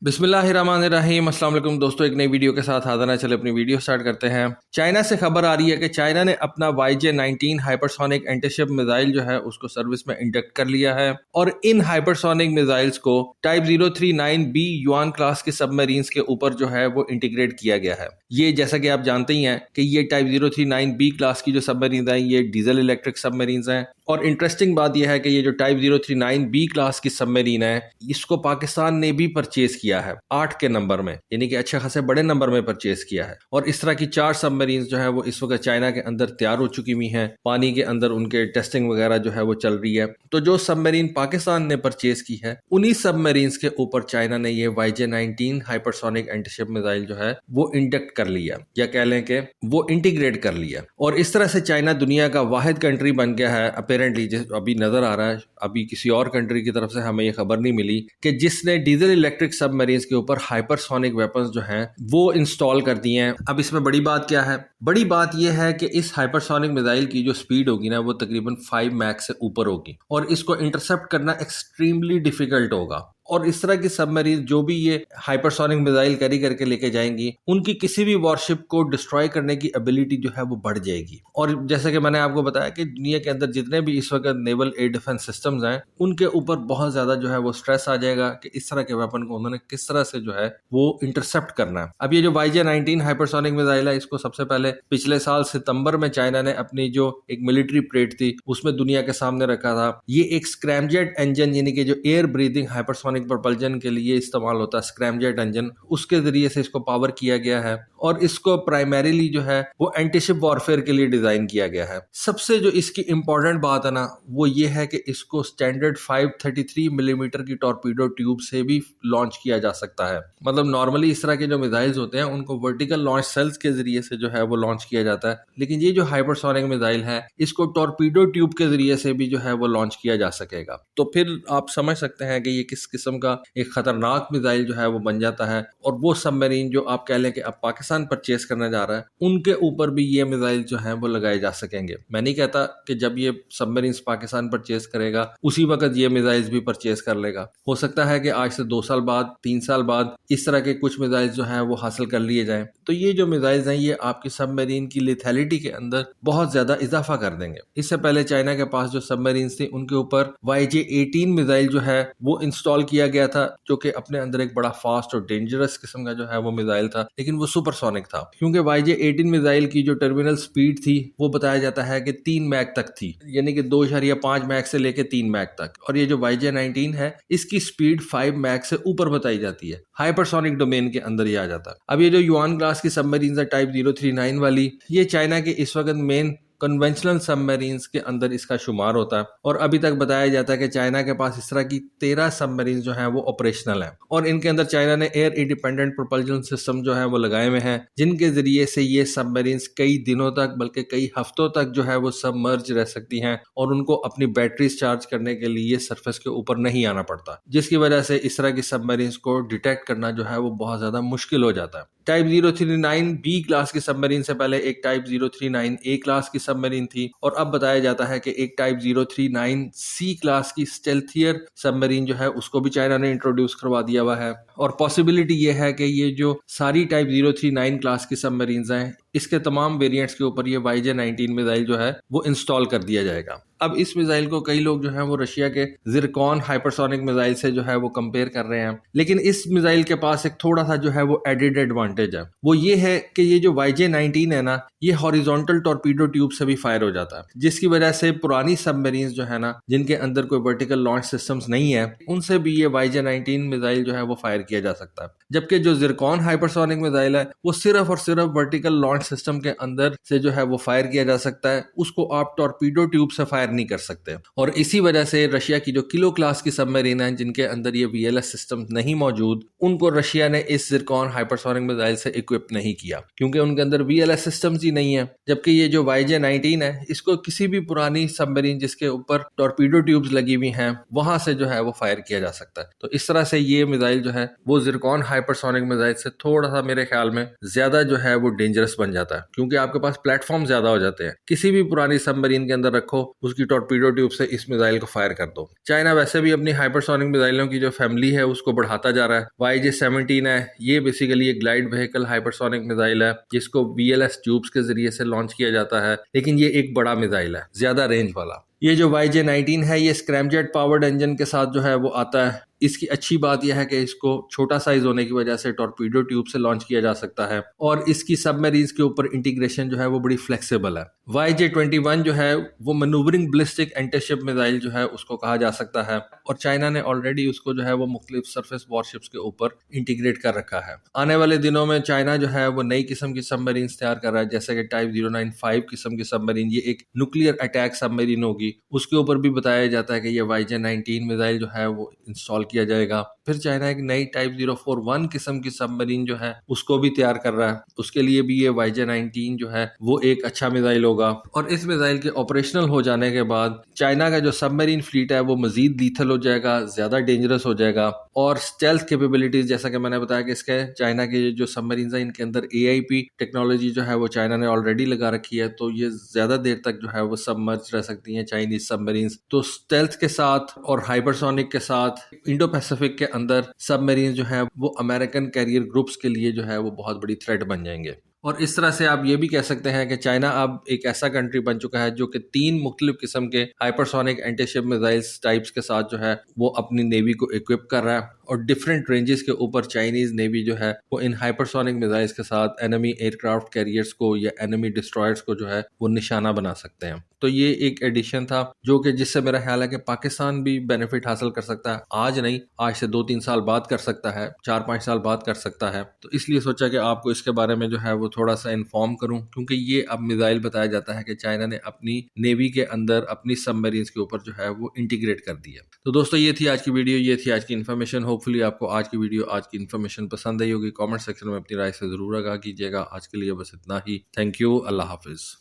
बिस्मिल्लाहिर्रहमानिर्रहीम अस्सलाम वालेकुम दोस्तों, एक नई वीडियो के साथ हाजिर हैं। चले अपनी वीडियो स्टार्ट करते हैं। चाइना से खबर आ रही है कि चाइना ने अपना YJ-19 हाइपरसोनिक एंटीशिप मिसाइल जो है उसको सर्विस में इंडक्ट कर लिया है और इन हाइपरसोनिक मिसाइल्स को टाइप 039B युआन क्लास के सबमरीन्स के ऊपर जो है वो इंटीग्रेट किया गया है। ये जैसा कि आप जानते ही हैं कि ये टाइप 039B क्लास की जो सबमरीन्स हैं ये डीजल इलेक्ट्रिक सबमरीन्स हैं। और इंटरेस्टिंग बात यह है कि ये जो टाइप 039B क्लास की सबमरीन है इसको पाकिस्तान ने भी परचेज किया है 8 के नंबर में, यानी कि अच्छे खासे बड़े नंबर में परचेज किया है। और इस तरह की 4 सबमरीन जो है वो इस वक्त चाइना के अंदर तैयार हो चुकी हुई हैं, पानी के अंदर उनके टेस्टिंग वगैरह जो है वो चल रही है। तो जो सबमरीन पाकिस्तान ने परचेज की है उन्हीं सबमरीन के ऊपर चाइना ने ये YJ-19 हाइपरसोनिक एंटीशिप मिसाइल जो है वो इंडक्ट कर लिया, या कह लें कि वो इंटीग्रेट कर लिया। और इस तरह से चाइना दुनिया का वाहिद कंट्री बन गया है अपेरेंटली, अभी नजर आ रहा है, अभी किसी और कंट्री की तरफ से हमें ये खबर नहीं मिली, कि जिसने डीजल इलेक्ट्रिक सबमरीन्स के ऊपर हाइपरसोनिक वेपन्स जो हैं वो इंस्टॉल कर दिए हैं। अब इसमें बड़ी बात क्या है? बड़ी बात यह है कि इस हाइपरसोनिक मिसाइल की जो स्पीड होगी ना वो तकरीबन 5 मैक से ऊपर होगी और इसको इंटरसेप्ट करना एक्सट्रीमली डिफिकल्ट होगा। और इस तरह की सबमरीन जो भी ये हाइपरसोनिक मिसाइल कैरी करके लेके जाएंगी उनकी किसी भी वॉरशिप को डिस्ट्रॉय करने की एबिलिटी जो है वो बढ़ जाएगी। और जैसे कि मैंने आपको बताया कि दुनिया के अंदर जितने भी इस वक्त नेवल एयर डिफेंस सिस्टम्स हैं उनके ऊपर बहुत ज्यादा जो है वो स्ट्रेस आ जाएगा कि इस तरह के वेपन को उन्होंने किस तरह से जो है वो इंटरसेप्ट करना है। अब ये जो YJ-19 हाइपरसोनिक मिसाइल है इसको सबसे पहले पिछले साल सितंबर में चाइना ने अपनी जो एक मिलिट्री परेड थी उसमें दुनिया के सामने रखा था। ये एक स्क्रैमजेट इंजन, यानी कि जो एयर ब्रीदिंग हाइपरसोनिक propulsion के लिए इस्तेमाल होता है स्क्रैमजेट इंजन, उसके जरिए से इसको पावर किया गया है और इसको प्राइमरीली जो है वो एंटीशिप वॉरफेयर के लिए डिजाइन किया गया है। सबसे जो इसकी इंपॉर्टेंट बात है ना वो ये है कि इसको स्टैंडर्ड 533 मिलीमीटर की टॉर्पीडो ट्यूब से भी लॉन्च किया जा सकता है। मतलब नॉर्मली इस तरह के जो मिसाइल्स होते हैं उनको वर्टिकल लॉन्च सेल्स के जरिए से जो है वो लॉन्च किया जाता है, लेकिन ये जो हाइपरसोनिक मिसाइल है इसको टॉर्पीडो ट्यूब के जरिए से भी जो है वो लॉन्च किया जा सकेगा। तो फिर आप समझ सकते हैं कि ये किस किस्म का एक खतरनाक मिसाइल जो है वो बन जाता है। और वो सबमरीन जो आप कह लें कि अब पाकिस्तान परचेस करने जा रहा है उनके ऊपर भी ये मिसाइल जो है वो लगाए जा सकेंगे। मैं नहीं कहता कि जब ये सबमरीन पाकिस्तान परचेस करेगा उसी वक्त ये मिसाइल्स भी परचेस कर लेगा। हो सकता है कि आज से 2 साल बाद 3 साल बाद इस तरह के कुछ मिसाइल्स जो है वो हासिल कर लिए जाएं। तो ये जो मिसाइल्स हैं ये आपकी सबमरीन की लिथैलिटी के अंदर बहुत ज्यादा इजाफा कर देंगे। इससे पहले चाइना के पास जो सबमरीन थी उनके ऊपर YJ-18 मिसाइल जो है वो इंस्टॉल किया गया था, जो कि अपने अंदर एक बड़ा फास्ट और डेंजरस किस्म का जो है वो मिसाइल था, लेकिन वो सुपरसोनिक था क्योंकि YJ-18 मिसाइल की जो टर्मिनल स्पीड थी वो बताया जाता है कि 3 मैक तक थी, यानी कि 2.5 मैक से लेके 3 मैक तक। और ये जो YJ-19 है इसकी स्पीड 5 मैक से ऊपर बताई जाती है, हाइपरसोनिक डोमेन के अंदर ही आ जाता है। अब ये जो युआन क्लास की सबमरीन है टाइप 039 वाली, ये चाइना के इस वक्त मेन कन्वेंशनल सबमरीन्स के अंदर इसका शुमार होता है और अभी तक बताया जाता है कि चाइना के पास इस तरह की 13 सबमरीन जो हैं वो ऑपरेशनल हैं और इनके अंदर चाइना ने एयर इंडिपेंडेंट प्रोपल्शन सिस्टम जो है वो लगाए हुए हैं, जिनके जरिए से ये सबमरीन्स कई दिनों तक बल्कि कई हफ्तों तक जो है वो सबमर्ज रह सकती हैं और उनको अपनी बैटरीज चार्ज करने के लिए सरफेस के ऊपर नहीं आना पड़ता, जिसकी वजह से इस तरह की सबमरीन्स को डिटेक्ट करना जो है वो बहुत ज्यादा मुश्किल हो जाता है। टाइप 039B क्लास की सबमरीन से पहले एक टाइप 039A क्लास की सबमरीन थी और अब बताया जाता है कि एक टाइप 039C क्लास की स्टेल्थियर सबमरीन जो है उसको भी चाइना ने इंट्रोड्यूस करवा दिया हुआ है। और पॉसिबिलिटी ये है कि ये जो सारी टाइप 039 क्लास की सबमरीन्स हैं इसके तमाम वेरिएंट्स के ऊपर ये YJ-19 मिसाइल जो है वो इंस्टॉल कर दिया जाएगा। अब इस मिसाइल को कई लोग जो है वो रशिया के जिरकॉन हाइपरसोनिक मिसाइल से जो है वो कंपेयर कर रहे हैं, लेकिन इस मिसाइल के पास एक थोड़ा सा जो है वो एडेड एडवांटेज है। वो ये है कि ये जो YJ-19 है ना ये हॉरिजॉन्टल टॉर्पीडो ट्यूब से भी फायर हो जाता है, जिसकी वजह से पुरानी सबमरीन जो है ना जिनके अंदर कोई वर्टिकल लॉन्च सिस्टम्स नहीं है उनसे भी ये YJ-19 मिसाइल जो है वो फायर किया जा सकता है। जबकि जो जिरकॉन हाइपरसोनिक मिसाइल है वो सिर्फ और सिर्फ वर्टिकल लॉन्च सिस्टम के अंदर से जो है वो फायर किया जा सकता है, उसको आप टॉर्पीडो ट्यूब से फायर नहीं कर सकते। और इसी वजह से रशिया की जो किलो क्लास की सबमरीन है जिनके अंदर ये VLS सिस्टम नहीं मौजूद, उनको रशिया ने इस जिरकॉन हाइपरसोनिक मिसाइल से इक्विप नहीं किया क्योंकि उनके अंदर VLS सिस्टम्स ही नहीं है। जबकि ये जो YJ-19 है इसको किसी भी पुरानी सबमरीन जिसके ऊपर टॉर्पीडो ट्यूब्स लगी हुई हैं वहां से जो है वो फायर किया जा सकता है। तो इस तरह से ये मिसाइल जो है वो जिरकॉन हाइपरसोनिक मिसाइल से थोड़ा सा मेरे ख्याल में ज्यादा जो है वो डेंजरस बन बन जाता है, क्योंकि आपके पास प्लेटफॉर्म ज्यादा हो जाते हैं। किसी भी पुरानी सबमरीन के अंदर रखो, उसकी टॉर्पीडो ट्यूब से इस मिसाइल को फायर कर दो। चाइना वैसे भी अपनी हाइपरसोनिक मिसाइलों की जो फैमिली है उसको बढ़ाता जा रहा है। YJ-17 है, ये बेसिकली एक ग्लाइड व्हीकल हाइपरसोनिक मिसाइल है जिसको VLS ट्यूब्स के जरिए से लॉन्च किया जाता है, लेकिन ये एक बड़ा मिसाइल है, ज्यादा रेंज वाला। ये जो YJ-19 है ये स्क्रैमजेट पावर्ड इंजन के साथ जो है वो आता है। इसकी अच्छी बात यह है कि इसको छोटा साइज होने की वजह से टॉर्पीडो ट्यूब से लॉन्च किया जा सकता है और इसकी सबमरीन्स के ऊपर इंटीग्रेशन जो है वो बड़ी फ्लेक्सिबल है। YJ-21 जो है वो मैन्यूवरिंग बैलिस्टिक एंटीशिप मिसाइल जो है उसको कहा जा सकता है और चाइना ने ऑलरेडी उसको जो है वो मुख्तलिफ सरफेस वॉरशिप्स के ऊपर इंटीग्रेट कर रखा है। आने वाले दिनों में चाइना जो है वो नई किस्म की सबमरीन्स तैयार कर रहा है, जैसे कि टाइप 095 किस्म की सबमरीन, ये एक न्यूक्लियर अटैक सबमरीन होगी। उसके ऊपर भी बताया जाता है कि ये YJ-19 मिसाइल जो है वो इंस्टॉल किया जाएगा। फिर चाइना एक नई टाइप 041 किस्म की सबमरीन जो है उसको भी तैयार कर रहा है, उसके लिए भी ये YJ-19 जो है वो एक अच्छा मिसाइल होगा। और इस मिसाइल के ऑपरेशनल हो जाने के बाद चाइना का जो सबमरीन फ्लीट है वो मजीद लीथल हो जाएगा, ज्यादा डेंजरस हो जाएगा और स्टेल्थ कैपेबिलिटीज, जैसा कि मैंने बताया कि इसके चाइना के जो सबमरीन है इनके अंदर AIP टेक्नोलॉजी जो है वो चाइना ने ऑलरेडी लगा रखी है, तो ये ज्यादा देर तक जो है वो सबमर्ज रह सकती हैं चाइनीज सबमरीन्स। तो स्टेल्थ के साथ और हाइपरसोनिक के साथ इंडो पैसिफिक के अंदर सबमरीन जो है वो अमेरिकन कैरियर ग्रुप्स के लिए जो है वो बहुत बड़ी थ्रेट बन जाएंगे। और इस तरह से आप ये भी कह सकते हैं कि चाइना अब एक ऐसा कंट्री बन चुका है जो कि 3 मुख्तलिफ किस्म के हाइपरसोनिक एंटीशिप मिसाइल्स टाइप्स के साथ जो है वो अपनी नेवी को इक्विप कर रहा है और डिफरेंट रेंजेस के ऊपर चाइनीज नेवी जो है वो इन हाइपरसोनिक मिसाइल्स के साथ एनिमी एयरक्राफ्ट कैरियर्स को या एनिमी डिस्ट्रॉयर्स को जो है वो निशाना बना सकते हैं। तो ये एक एडिशन था जो कि जिससे मेरा ख्याल है कि पाकिस्तान भी बेनिफिट हासिल कर सकता है, आज नहीं, आज से 2-3 साल बाद कर सकता है, 4-5 साल बाद कर सकता है। तो इसलिए सोचा कि आपको इसके बारे में जो है वो थोड़ा सा इन्फॉर्म करूं, क्योंकि ये अब मिसाइल बताया जाता है कि चाइना ने अपनी नेवी के अंदर अपनी सबमरीन्स के ऊपर जो है वो इंटीग्रेट कर दिया। तो दोस्तों ये थी आज की वीडियो, ये थी आज की इन्फॉर्मेशन। होपफुली आपको आज की वीडियो, आज की इन्फॉर्मेशन पसंद आई होगी। कमेंट सेक्शन में अपनी राय से जरूर आगाह कीजिएगा। आज के लिए बस इतना ही। Thank you. Allah Hafiz.